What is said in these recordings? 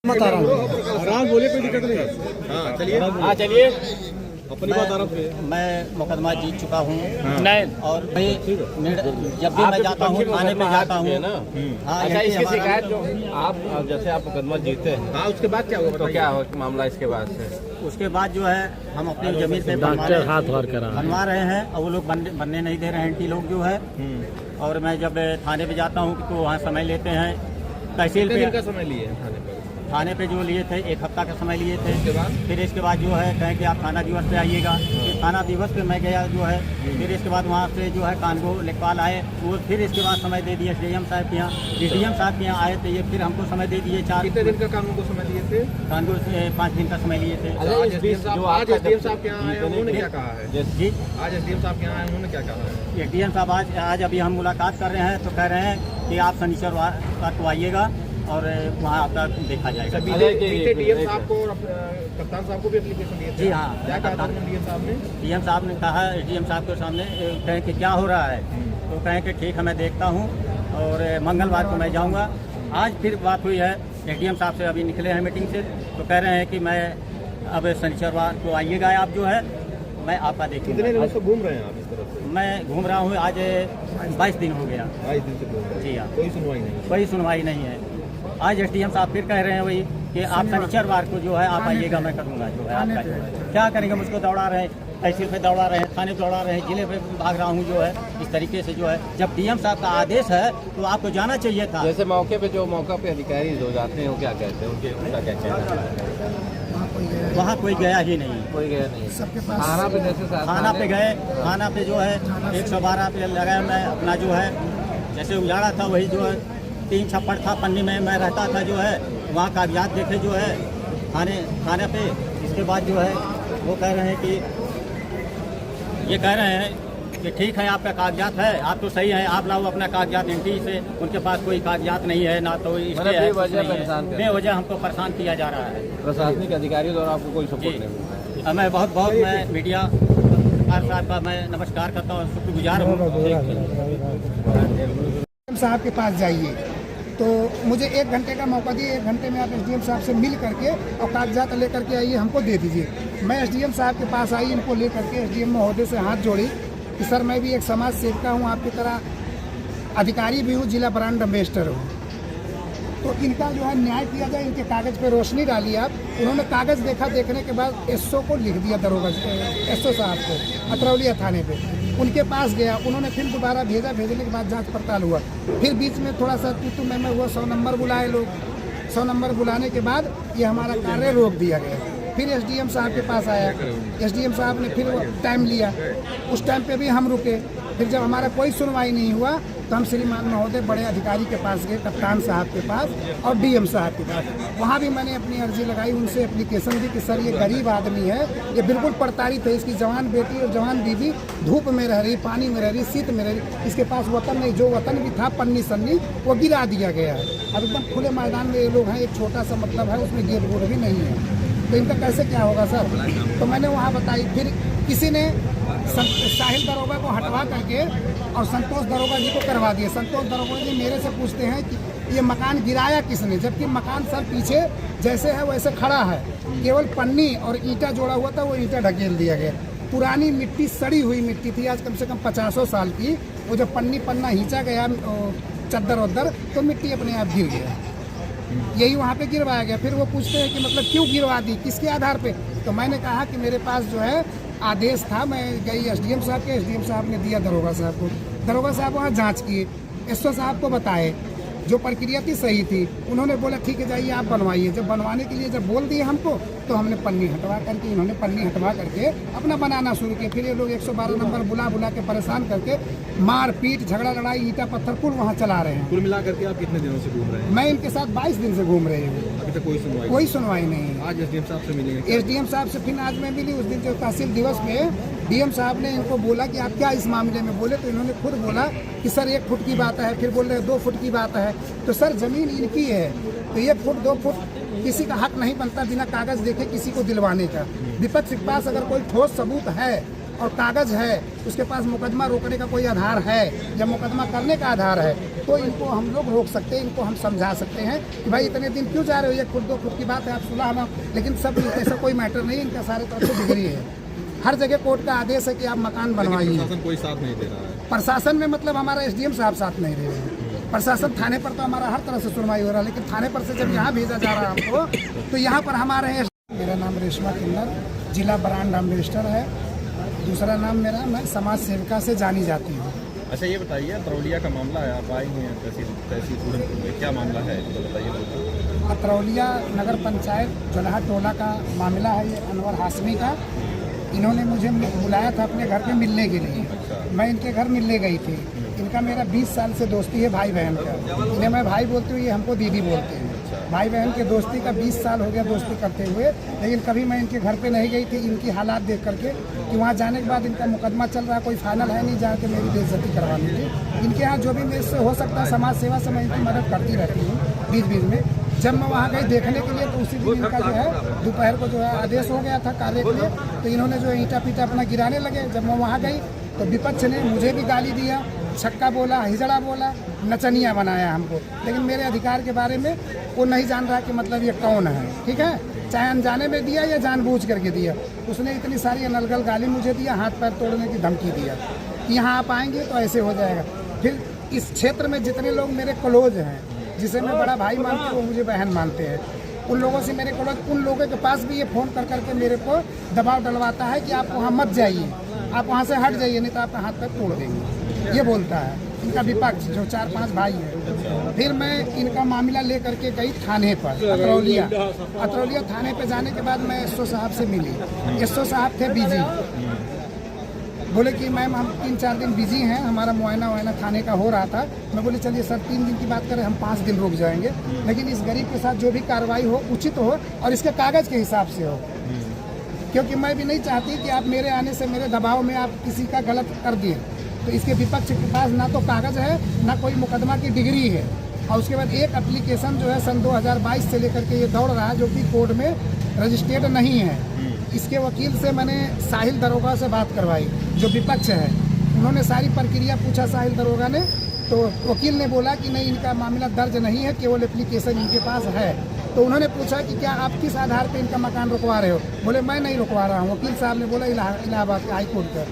बता रहा हूँ, आराम बोलिए, कोई दिक्कत नहीं है। हाँ चलिए, हाँ चलिए। अपनी बात आराम से। मैं मुकदमा जीत चुका हूँ नहीं, और जब भी मैं जाता हूँ थाने पे जाता हूँ ना। हाँ, अच्छा, यही इसकी हमारा- शिकायत जो आप जैसे आप मुकदमा जीते हैं, हाँ उसके बाद क्या हुआ तो क्या हो मामला इसके बाद से? उसके बाद जो है हम अपनी जमीन पे बनवा रहे हैं और वो लोग बनने नहीं दे रहे हैं एंटी लोग जो है। और मैं जब थाने पे जाता हूँ तो वहाँ समय लेते हैं तहसील कितने दिन पे। का समय लिए थाने पर? थाने पे जो लिए थे 1 हफ्ता का समय लिए थे। उसके बाद? फिर इसके बाद जो है कहें कि आप थाना दिवस पे आइएगा। फिर थाना दिवस पे मैं गया जो है। फिर इसके बाद वहाँ से जो है कानगो लेखपाल आए, वो फिर इसके बाद समय दे दिए SDM साहब के यहाँ। SDM साहब के यहाँ आए थे, ये फिर हमको समय दे दिए 4। कितने दिन का कानून को समय दिए थे? कानगो से 5 दिन का समय लिए थे। आज SDM साहब के यहाँ आए, उन्होंने क्या कहा है? जी, आज SDM साहब के यहाँ आए, उन्होंने क्या कहा है? SDM साहब आज अभी हम मुलाकात कर रहे हैं तो कह रहे हैं कि आप शनिचरवार को आइएगा और वहाँ आपका देखा जाएगा। बीते DM साहब को और कप्तान साहब को भी एप्लीकेशन दिए थे? जी हाँ। क्या कहा था DM साहब ने? DM साहब ने कहा, SDM साहब के सामने कहें कि क्या हो रहा है, तो कहें कि ठीक है मैं देखता हूँ और मंगलवार को मैं जाऊँगा। आज फिर बात हुई है SDM साहब से, अभी निकले हैं मीटिंग से, तो कह रहे हैं कि मैं अब शनिचरवार को आइएगा आप जो है, मैं आपका कितने देखूँगा। दिनों से घूम रहे हैं आप इस तरफ से? मैं घूम रहा हूँ, आज 22 दिन हो गया। 22 दिन से घूम रहे हैं। जी हाँ। कोई सुनवाई नहीं? कोई सुनवाई नहीं है। आज SDM साहब फिर कह रहे हैं वही कि आप शनिचरवार को जो है आप आइएगा, मैं करूँगा जो है आपका जो है। क्या करेंगे, मुझको दौड़ा रहे हैं, तहसील पे दौड़ा रहे हैं, थाने पे दौड़ा रहे हैं, जिले पे भाग रहा हूँ जो है। इस तरीके से जो है जब DM साहब का आदेश है तो आपको जाना चाहिए था। जैसे मौके पे अधिकारी जो जाते हैं वो क्या कहते हैं, उनका क्या कहना है? वहाँ कोई गया ही नहीं। कोई गया नहीं सबके पास। थाना पे जैसे थाना पे गए, थाना पे जो है 112 पे लगाया। मैं अपना जो है जैसे उजाड़ा था वही जो है 3 छप्पड़ था पन्नी में मैं रहता था जो है। वहाँ कागजात देखे जो है थाने पे। इसके बाद जो है वो कह रहे हैं कि ये कह रहे हैं कि ठीक है आपका कागजात है, आप तो सही है, आप लाओ अपना कागजात एंटी से। उनके पास कोई कागजात नहीं है, ना तो इसके है, बेवजह हमको परेशान किया जा रहा है। प्रशासनिक अधिकारियों द्वारा आपको कोई सपोर्ट नहीं? मैं बहुत मैं मीडिया साहब का मैं नमस्कार करता हूँ, शुक्रगुजार हूँ। साहब के पास जाइए, तो मुझे 1 घंटे का मौका दिए। 1 घंटे में आप SDM साहब से मिल करके और कागजात लेकर के आइए, हमको दे दीजिए। मैं SDM साहब के पास आई, इनको ले करके SDM महोदय से हाथ जोड़ी कि सर मैं भी एक समाज सेविका हूँ, आपकी तरह अधिकारी भी हूँ, जिला ब्रांड एम्बेसडर हूँ, तो इनका जो है न्याय किया जाए, इनके कागज़ पे रोशनी डाली आप। उन्होंने कागज़ देखा, देखने के बाद SO को लिख दिया, दरोगा SO साहब को अतरौलिया थाने पे। उनके पास गया, उन्होंने फिर दोबारा भेजा, भेजने के बाद जांच पड़ताल हुआ। फिर बीच में थोड़ा सा तू मैं हुआ, 100 नंबर बुलाए लोग। 100 नंबर बुलाने के बाद ये हमारा कार्य रोक दिया गया। फिर SDM साहब के पास आया, SDM साहब ने फिर टाइम लिया, उस टाइम पे भी हम रुके। फिर जब हमारा कोई सुनवाई नहीं हुआ तो हम श्रीमान महोदय बड़े अधिकारी के पास गए, कप्तान साहब के पास और DM साहब के पास। वहाँ भी मैंने अपनी अर्जी लगाई, उनसे एप्लीकेशन दी कि सर ये गरीब आदमी है, ये बिल्कुल प्रताड़ित है, इसकी जवान बेटी और जवान बीवी धूप में रह रही, पानी में रह रही, शीत में रह रही, इसके पास वतन नहीं, जो वतन भी था पन्नी सन्नी वो गिरा दिया गया है। अब एकदम खुले मैदान में ये लोग हैं, एक छोटा सा मतलब है, उसमें गेट वोट भी नहीं है, तो इनका कैसे क्या होगा सर? तो मैंने वहाँ बताई। फिर किसी ने साहिल दरोगा को हटवा करके और संतोष दरोगा जी को करवा दिया। संतोष दरोगा जी मेरे से पूछते हैं कि ये मकान गिराया किसने, जबकि मकान सर पीछे जैसे है वैसे खड़ा है, केवल पन्नी और ईंटा जोड़ा हुआ था, वो ईंटा ढकेल दिया गया। पुरानी मिट्टी, सड़ी हुई मिट्टी थी, आज कम से कम 50 साल की। वो जब पन्ना खींचा गया चद्दर वद्दर, तो मिट्टी अपने आप गिर गया, यही वहाँ पे गिरवाया गया। फिर वो पूछते हैं कि मतलब क्यों गिरवा दी, किसके आधार पे? तो मैंने कहा कि मेरे पास जो है आदेश था, मैं गई SDM साहब के, SDM साहब ने दिया दरोगा साहब को, दरोगा साहब वहाँ जांच किए, SO साहब को बताए, जो प्रक्रिया थी सही थी। उन्होंने बोला ठीक है जाइए आप बनवाइए। जब बनवाने के लिए जब बोल दिए हमको, तो हमने पन्नी हटवा करके, इन्होंने पन्नी हटवा करके अपना बनाना शुरू किया। फिर ये लोग 112 नंबर बुला के परेशान करके मार पीट, झगड़ा लड़ाई, ईंटा पत्थर कुल वहाँ चला रहे हैं। कुल मिला करके आप कितने दिनों से घूम रहे हैं? मैं इनके साथ 22 दिन से घूम रही हूँ, अभी तक कोई सुनवाई नहीं। आज SDM साहब से मिलेंगे? SDM साहब से फिर आज मैं मिली, उस दिन जो तहसील दिवस पे DM साहब ने इनको बोला कि आप क्या इस मामले में बोले, तो इन्होंने खुद बोला कि सर 1 फुट की बात है, फिर बोल रहे 2 फुट की बात है। तो सर जमीन इनकी है, तो 1 फुट 2 फुट किसी का हक नहीं बनता बिना कागज देखे किसी को दिलवाने का। विपक्ष के पास अगर कोई ठोस सबूत है और कागज़ है, उसके पास मुकदमा रोकने का कोई आधार है या मुकदमा करने का आधार है, तो इनको हम लोग रोक सकते हैं, इनको हम समझा सकते हैं कि भाई इतने दिन क्यों जा रहे हो, ये खुद दो खुद की बात है, आप सुलह ना। लेकिन सब ऐसा कोई मैटर नहीं, इनका सारे तरफ से डिग्री है। हर जगह कोर्ट का आदेश है कि आप मकान बनवाइए। प्रशासन कोई साथ नहीं दे रहा है। प्रशासन में मतलब हमारा एसडीएम साहब साथ नहीं दे रहे हैं। प्रशासन थाने पर तो हमारा हर तरह से सुनवाई हो रहा है, लेकिन थाने पर से जब यहाँ भेजा जा रहा है हमको, तो यहाँ पर हमारे मेरा नाम रेशमा किन्नर, जिला ब्रांड एम्बेसडर है। दूसरा नाम मेरा, मैं समाज सेविका से जानी जाती हूँ। अच्छा ये बताइए, अतरौलिया का मामला है, आप आई हैं तहसील पूरनपुर में, क्या मामला है तो बताइए। अतरौलिया नगर पंचायत जोलहा टोला का मामला है, ये अनवर हाशमी का। इन्होंने मुझे बुलाया था अपने घर पे मिलने के लिए। मैं इनके घर मिलने गई थी। इनका मेरा 20 साल से दोस्ती है भाई बहन का। इन्हें मैं भाई बोलती हूँ, ये हमको दीदी बोलते हैं। भाई बहन के दोस्ती का 20 साल हो गया दोस्ती करते हुए, लेकिन कभी मैं इनके घर पे नहीं गई थी इनकी हालात देख करके कि वहाँ जाने के बाद इनका मुकदमा चल रहा है, कोई फाइनल है नहीं जहाँ के मेरी बेइज्जती करवानी थी। इनके यहाँ जो भी मेरे से हो सकता है समाज सेवा से मैं इनकी मदद करती रहती हूँ बीच बीच में। जब मैं वहाँ गई देखने के लिए, तो उसी दिन इनका जो है दोपहर को जो है आदेश हो गया था कार्य के लिए, तो इन्होंने जो ईंटा पीटा अपना गिराने लगे। जब मैं वहाँ गई तो विपक्ष ने मुझे भी गाली दिया, छक्का बोला, हिजड़ा बोला, नचनिया बनाया हमको। लेकिन मेरे अधिकार के बारे में वो नहीं जान रहा कि मतलब ये कौन है, ठीक है, चाहे अनजाने में दिया या जानबूझ करके दिया। उसने इतनी सारी अनलगल गाली मुझे दिया, हाथ पैर तोड़ने की धमकी दिया कि यहाँ आप आएंगे तो ऐसे हो जाएगा। फिर इस क्षेत्र में जितने लोग मेरे क्लोज हैं, जिसे मैं बड़ा भाई मानती हूँ, वो मुझे बहन मानते हैं, उन लोगों से मेरे क्लोज, उन लोगों के पास भी ये फ़ोन कर करके मेरे को दबाव डलवाता है कि आप वहाँ मत जाइए, आप वहाँ से हट जाइए, नहीं तो आपका हाथ पैर तोड़ देंगे, ये बोलता है इनका विपक्ष जो 4-5 भाई है। फिर मैं इनका मामला ले करके गई थाने पर, अतरौलिया थाने पे जाने के बाद मैं एसओ साहब से मिली। एसओ साहब थे बिजी, बोले कि मैम हम 3-4 दिन बिजी हैं, हमारा मुआयना थाने का हो रहा था। मैं बोली चलिए सर 3 दिन की बात करें, हम 5 दिन रुक जाएंगे, लेकिन इस गरीब के साथ जो भी कार्रवाई हो उचित हो और इसके कागज़ के हिसाब से हो, क्योंकि मैं भी नहीं चाहती कि आप मेरे आने से मेरे दबाव में आप किसी का गलत कर दिए। तो इसके विपक्ष के पास ना तो कागज़ है, ना कोई मुकदमा की डिग्री है। और उसके बाद एक एप्लीकेशन जो है सन 2022 से लेकर के ये दौड़ रहा है, जो कि कोर्ट में रजिस्टर्ड नहीं है। इसके वकील से मैंने साहिल दरोगा से बात करवाई, जो विपक्ष है। उन्होंने सारी प्रक्रिया पूछा साहिल दरोगा ने, तो वकील ने बोला कि नहीं, इनका मामला दर्ज नहीं है, केवल एप्लीकेशन इनके पास है। तो उन्होंने पूछा कि क्या आप किस आधार पे इनका मकान रुकवा रहे हो? बोले मैं नहीं रुकवा रहा हूँ। वकील साहब ने बोला इलाहाबाद के हाई कोर्ट का,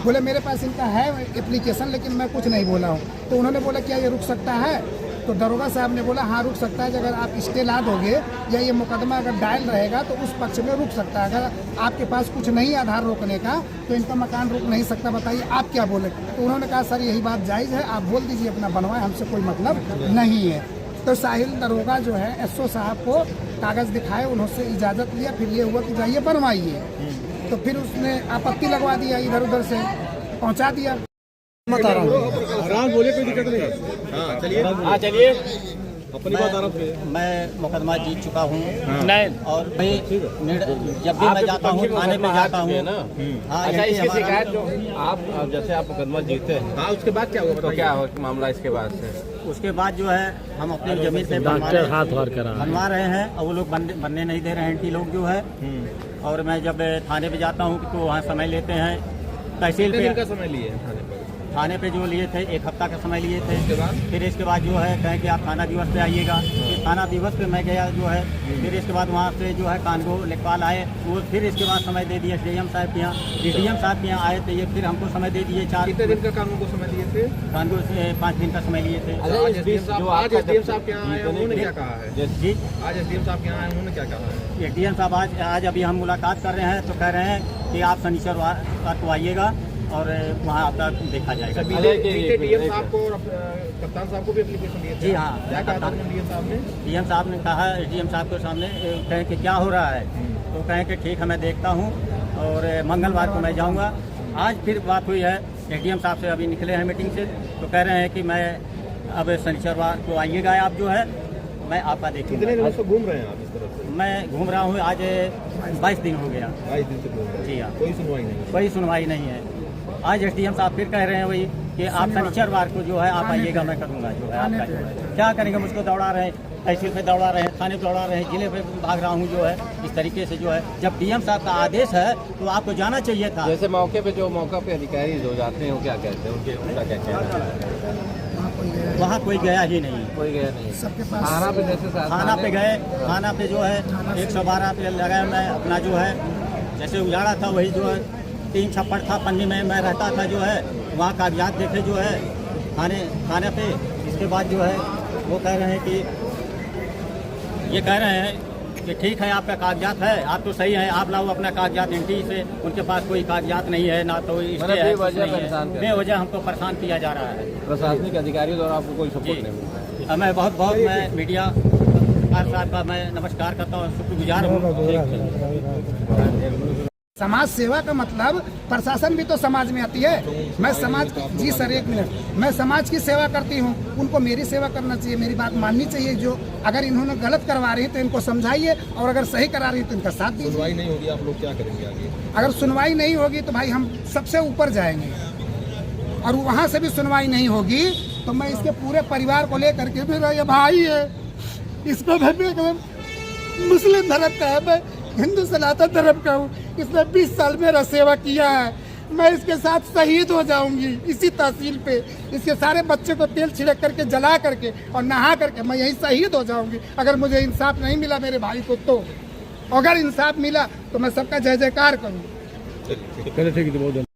बोले मेरे पास इनका है एप्लीकेशन, लेकिन मैं कुछ नहीं बोला हूँ। तो उन्होंने बोला क्या ये रुक सकता है? तो दरोगा साहब ने बोला हाँ रुक सकता है, अगर आप स्टे ला दोगे या ये मुकदमा अगर डायल रहेगा तो उस पक्ष में रुक सकता है। अगर आपके पास कुछ नहीं आधार रोकने का तो इनका मकान रुक नहीं सकता, बताइए आप क्या बोले? तो उन्होंने कहा सर यही बात जायज़ है, आप बोल दीजिए अपना बनवाए, हमसे कोई मतलब नहीं है। तो साहिल दरोगा जो है एसओ साहब को कागज़ दिखाए, उन्होंने इजाज़त लिया, फिर ये हुआ कि जाइए बनवाइए। तो फिर उसने आपत्ति लगवा दिया, इधर उधर से पहुँचा दिया। बता रहा हूँ, आराम बोले, कोई दिक्कत नहीं। हाँ चलिए अपनी बात आराम से। मैं मुकदमा जीत चुका हूँ और मैं जब भी मैं जाता हूँ थाने में जाता हूँ ना। हाँ, अच्छा इसकी शिकायत जो आप जैसे आप मुकदमा जीते हैं, हाँ उसके बाद क्या हुआ? तो क्या हो मामला इसके बाद से? उसके बाद जो है हम अपनी जमीन पे बनवा रहे हैं और वो लोग बनने नहीं दे रहे हैं, एंटी लोग जो है। और मैं जब थाने पे जाता हूँ तो वहाँ समय लेते हैं, तहसील पे का समय लिए थाने पे जो लिए थे 1 हफ्ता का समय लिए थे। फिर इसके बाद जो है कहें कि आप थाना दिवस पे आइएगा, फिर थाना दिवस पे मैं गया जो है। फिर इसके बाद वहाँ से जो है कानगो लेखपाल आए, वो फिर इसके बाद समय दे दिए डीएम साहब के यहाँ। डीएम साहब के यहाँ आए थे, ये फिर हमको समय दे दिए 4 दिन का कानून को समय दिए थे। कानगो से 5 दिन का समय लिए थे। आज एसडीएम साहब के यहाँ आए, उन्होंने क्या कहा है? जी आज एसडीएम साहब के यहाँ आए, उन्होंने क्या कहा है? एसडीएम साहब आज अभी हम मुलाकात कर रहे हैं, तो कह रहे हैं कि आप शनिचरवार को आइएगा और वहाँ आपका देखा जाएगा। डीएम साहब को और कप्तान साहब को भी एप्लीकेशन दिए थे? जी हाँ, क्या कहा था डीएम साहब ने? डीएम साहब ने कहा, डीएम साहब के सामने कहें कि क्या हो रहा है, तो कहें कि ठीक है मैं देखता हूँ और मंगलवार को मैं जाऊँगा। आज फिर बात हुई है एसडीएम साहब से, अभी निकले हैं मीटिंग से, तो कह रहे हैं कि मैं अब शनिचरवार को आइएगा आप जो है, मैं आपका देखूँगा। कितने दिनों से घूम रहे हैं आप इस तरफ से? मैं घूम रहा हूँ, आज 22 दिन हो गया। 22 दिन से घूम रहे हैं? जी हाँ, कोई सुनवाई नहीं? कोई सुनवाई नहीं है। आज एसडीएम साहब फिर कह रहे हैं वही कि आप शनिचरवार को जो है आप आइएगा, मैं करूँगा जो है आपका। क्या करेंगे, मुझको दौड़ा रहे हैं। तहसील पे दौड़ा रहे हैं, थाने पे दौड़ा रहे हैं, जिले पे भाग रहा हूँ जो है। इस तरीके से जो है, जब डीएम साहब का आदेश है तो आपको जाना चाहिए था। जैसे मौके पे जो मौका पे अधिकारी हो जाते हैं वो क्या कहते हैं, उनका क्या कहना है? वहाँ कोई गया ही नहीं। कोई गया नहीं। सबके पास थाना पे जैसे थाना पे गए, थाना पे जो है 112 पे लगाया। मैं अपना जो है जैसे उजाड़ा था वही जो है 3 छप्पड़ था पन्नी में मैं रहता था जो है। वहाँ कागजात देखे जो है थाने पे। इसके बाद जो है वो कह रहे हैं कि ये कह रहे हैं कि ठीक है आपका कागजात है, आप तो सही है, आप लाओ अपना कागजात एंट्री से। उनके पास कोई कागजात नहीं है, ना तो इसलिए है, कुछ नहीं है। बेवजह हमको परेशान किया जा रहा है। प्रशासनिक अधिकारियों द्वारा आपको कोई सपोर्ट नहीं मिल रहा है? मैं बहुत मैं मीडिया साहब का मैं नमस्कार करता हूँ, शुक्रगुजार हूँ। समाज सेवा का मतलब प्रशासन भी तो समाज में आती है। मैं समाज जी सर एक मिनट, मैं समाज की सेवा करती हूँ, उनको मेरी सेवा करना चाहिए, मेरी बात माननी चाहिए। जो अगर इन्होंने गलत करवा रही है तो इनको समझाइए, और अगर सही करा रही है तो इनका साथ दीजिए। सुनवाई नहीं होगी, आप लोग क्या करेंगे आगे? अगर सुनवाई नहीं होगी तो भाई हम सबसे ऊपर जाएंगे, और वहाँ से भी सुनवाई नहीं होगी तो मैं इसके पूरे परिवार को लेकर के, मेरा ये भाई है, इसको मैं मुस्लिम धर्म का है, मैं हिंदू सनातन धर्म का हूँ, इसने 20 साल मेरा सेवा किया है, मैं इसके साथ शहीद हो जाऊंगी इसी तहसील पे। इसके सारे बच्चे को तेल छिड़क करके जला करके और नहा करके मैं यहीं शहीद हो जाऊंगी अगर मुझे इंसाफ नहीं मिला मेरे भाई को। तो अगर इंसाफ मिला तो मैं सबका जय जयकार करूँ। ठीक है, बहुत